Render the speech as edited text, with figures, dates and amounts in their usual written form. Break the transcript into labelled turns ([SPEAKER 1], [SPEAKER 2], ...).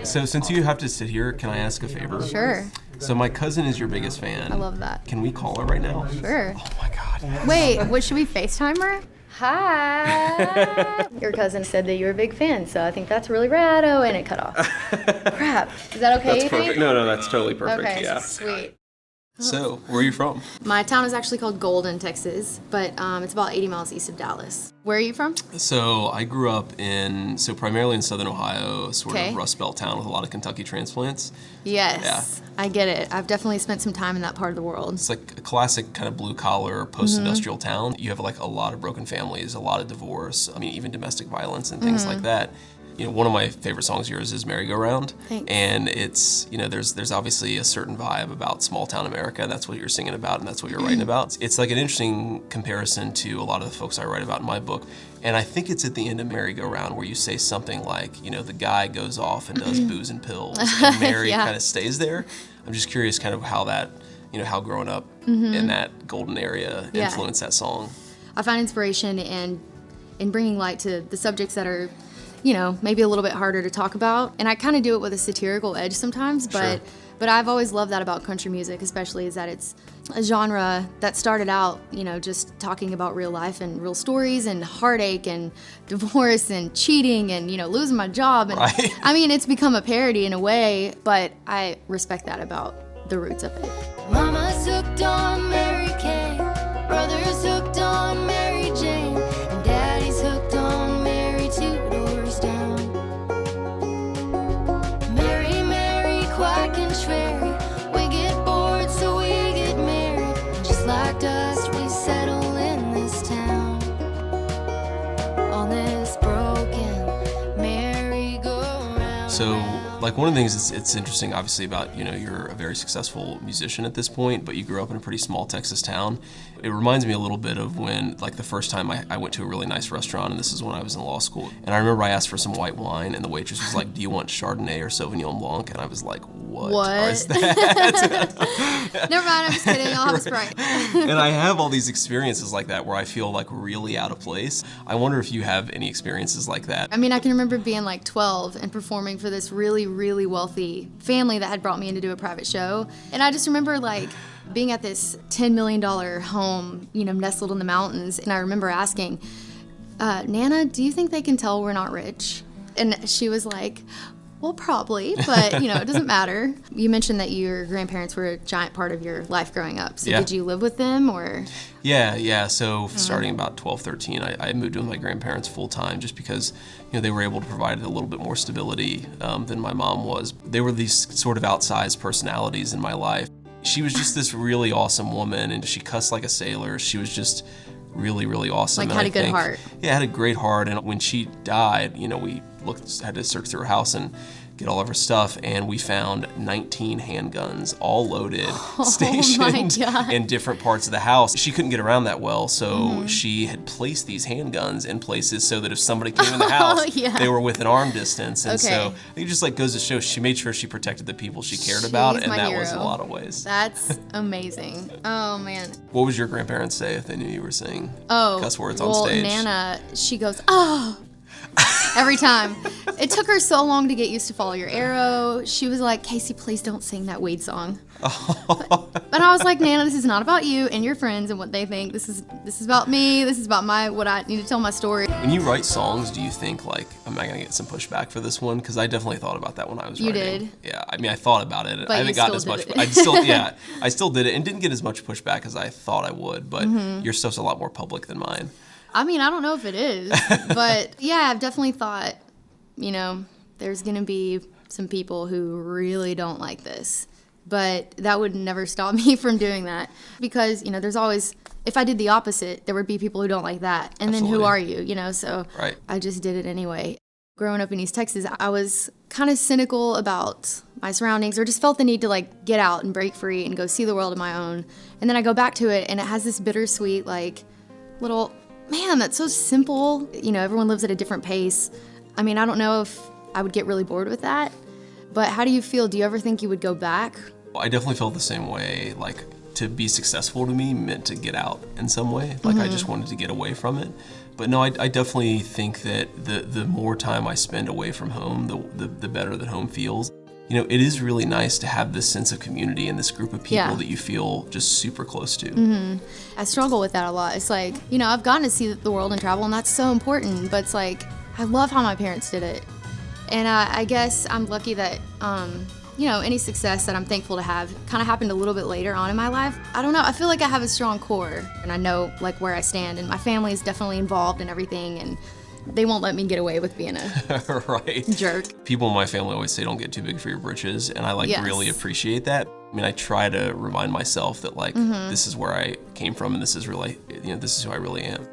[SPEAKER 1] So since you have to sit here, can I ask a favor?
[SPEAKER 2] Sure.
[SPEAKER 1] So my cousin is your biggest fan.
[SPEAKER 2] I love that.
[SPEAKER 1] Can we call her right now?
[SPEAKER 2] Sure.
[SPEAKER 1] Oh my God.
[SPEAKER 2] Wait, what, should we FaceTime her? Hi. Your cousin said that you're a big fan, so I think that's really rad. Oh, and it cut off. Crap. Is that okay?
[SPEAKER 1] That's
[SPEAKER 2] you
[SPEAKER 1] perfect.
[SPEAKER 2] think?
[SPEAKER 1] No, that's totally perfect.
[SPEAKER 2] Okay,
[SPEAKER 1] Yeah.
[SPEAKER 2] sweet.
[SPEAKER 1] So, where are you from?
[SPEAKER 2] My town is actually called Golden, Texas, but it's about 80 miles east of Dallas. Where are you from?
[SPEAKER 1] So, I grew up primarily in Southern Ohio, sort
[SPEAKER 2] Okay.
[SPEAKER 1] of Rust Belt town with a lot of Kentucky transplants.
[SPEAKER 2] Yes, I get it. I've definitely spent some time in that part of the world.
[SPEAKER 1] It's like a classic kind of blue-collar, post-industrial town. You have like a lot of broken families, a lot of divorce, I mean, even domestic violence and things like that. You know, one of my favorite songs of yours is Merry-Go-Round.
[SPEAKER 2] Thanks.
[SPEAKER 1] And it's, you know, there's obviously a certain vibe about small town America. That's what you're singing about and that's what you're writing about. It's like an interesting comparison to a lot of the folks I write about in my book. And I think it's at the end of Merry-Go-Round where you say something like, you know, the guy goes off and does booze and pills and Mary
[SPEAKER 2] Yeah.
[SPEAKER 1] kind of stays there. I'm just curious kind of how that, you know, how growing up in that golden area
[SPEAKER 2] Yeah.
[SPEAKER 1] influenced that song.
[SPEAKER 2] I find inspiration in bringing light to the subjects that are, you know, maybe a little bit harder to talk about. And I kind of do it with a satirical edge sometimes, but I've always loved that about country music, especially is that it's a genre that started out, you know, just talking about real life and real stories and heartache and divorce and cheating and, you know, losing my job. And
[SPEAKER 1] Right.
[SPEAKER 2] I mean, it's become a parody in a way, but I respect that about the roots of it.
[SPEAKER 3] Mama's hooked on Mary Kay, brother's hooked on Mary Jane, and daddy's hooked on Mary two doors down. Mary, Mary, quack and Schwery, we get bored so we get married. Just like dust we settle in this town, on this broken merry-go-round.
[SPEAKER 1] So, like one of the things it's interesting, obviously, about, you know, you're a very successful musician at this point, but you grew up in a pretty small Texas town. It reminds me a little bit of when, like, the first time I went to a really nice restaurant, and this is when I was in law school. And I remember I asked for some white wine, and the waitress was like, "Do you want Chardonnay or Sauvignon Blanc?" And I was like, "What? is that?"
[SPEAKER 2] Never mind, I'm just kidding. I'll have a Sprite.
[SPEAKER 1] And I have all these experiences like that where I feel like really out of place. I wonder if you have any experiences like that.
[SPEAKER 2] I mean, I can remember being like 12 and performing for this really, really wealthy family that had brought me in to do a private show. And I just remember like being at this $10 million home, you know, nestled in the mountains. And I remember asking, Nana, do you think they can tell we're not rich? And she was like, well, probably, but, you know, it doesn't matter. You mentioned that your grandparents were a giant part of your life growing up. So
[SPEAKER 1] Yeah.
[SPEAKER 2] did you live with them or?
[SPEAKER 1] Yeah. So starting about 12, 13, I moved with my grandparents full time just because, you know, they were able to provide a little bit more stability than my mom was. They were these sort of outsized personalities in my life. She was just this really awesome woman, and she cussed like a sailor. She was just really, really awesome.
[SPEAKER 2] Like,
[SPEAKER 1] And
[SPEAKER 2] had
[SPEAKER 1] I
[SPEAKER 2] a good
[SPEAKER 1] think-
[SPEAKER 2] heart.
[SPEAKER 1] Yeah, had a great heart. And when she died, you know, we had to search through her house and get all of her stuff, and we found 19 handguns, all loaded, stationed
[SPEAKER 2] God.
[SPEAKER 1] in different parts of the house. She couldn't get around that well, so she had placed these handguns in places so that if somebody came in the house,
[SPEAKER 2] yeah.
[SPEAKER 1] they were within arm distance. And so
[SPEAKER 2] Okay.
[SPEAKER 1] I think it just like goes to show she made sure she protected the people she cared about,
[SPEAKER 2] She's
[SPEAKER 1] and
[SPEAKER 2] my
[SPEAKER 1] that was in a
[SPEAKER 2] hero.
[SPEAKER 1] lot of ways.
[SPEAKER 2] That's amazing. Oh, man.
[SPEAKER 1] What would your grandparents say if they knew you were saying cuss words on
[SPEAKER 2] well,
[SPEAKER 1] stage?
[SPEAKER 2] Nana, she goes, oh, every time. It took her so long to get used to Follow Your Arrow. She was like, Kacey, please don't sing that weed song. But I was like, Nana, this is not about you and your friends and what they think. This is about me. This is about what I need to tell my story.
[SPEAKER 1] When you write songs, do you think like, am I gonna get some pushback for this one? Because I definitely thought about that when I was
[SPEAKER 2] You
[SPEAKER 1] writing.
[SPEAKER 2] did?
[SPEAKER 1] Yeah, I mean, I thought about it.
[SPEAKER 2] But
[SPEAKER 1] I
[SPEAKER 2] you
[SPEAKER 1] haven't gotten as
[SPEAKER 2] still
[SPEAKER 1] much.
[SPEAKER 2] did it.
[SPEAKER 1] I still did it and didn't get as much pushback as I thought I would. But your stuff's a lot more public than mine.
[SPEAKER 2] I mean, I don't know if it is, but yeah, I've definitely thought, you know, there's going to be some people who really don't like this, but that would never stop me from doing that because, you know, there's always, if I did the opposite, there would be people who don't like that. And then who
[SPEAKER 1] Absolutely.
[SPEAKER 2] are you, you know? So
[SPEAKER 1] Right.
[SPEAKER 2] I just did it anyway. Growing up in East Texas, I was kind of cynical about my surroundings or just felt the need to like get out and break free and go see the world on my own. And then I go back to it and it has this bittersweet, like little, man, that's so simple. You know, everyone lives at a different pace. I mean, I don't know if I would get really bored with that, but how do you feel? Do you ever think you would go back?
[SPEAKER 1] I definitely felt the same way. Like, to be successful to me meant to get out in some way. Like I just wanted to get away from it. But no, I definitely think that the more time I spend away from home, the better that home feels. You know, it is really nice to have this sense of community and this group of people that you feel just super close to.
[SPEAKER 2] I struggle with that a lot. It's like, you know, I've gotten to see the world and travel, and that's so important. But it's like, I love how my parents did it. And I guess I'm lucky that, you know, any success that I'm thankful to have kind of happened a little bit later on in my life. I don't know. I feel like I have a strong core, and I know like where I stand, and my family is definitely involved in everything, and they won't let me get away with being a
[SPEAKER 1] right.
[SPEAKER 2] jerk.
[SPEAKER 1] People in my family always say don't get too big for your britches, and I really appreciate that. I mean, I try to remind myself that like this is where I came from, and this is really, you know, this is who I really am.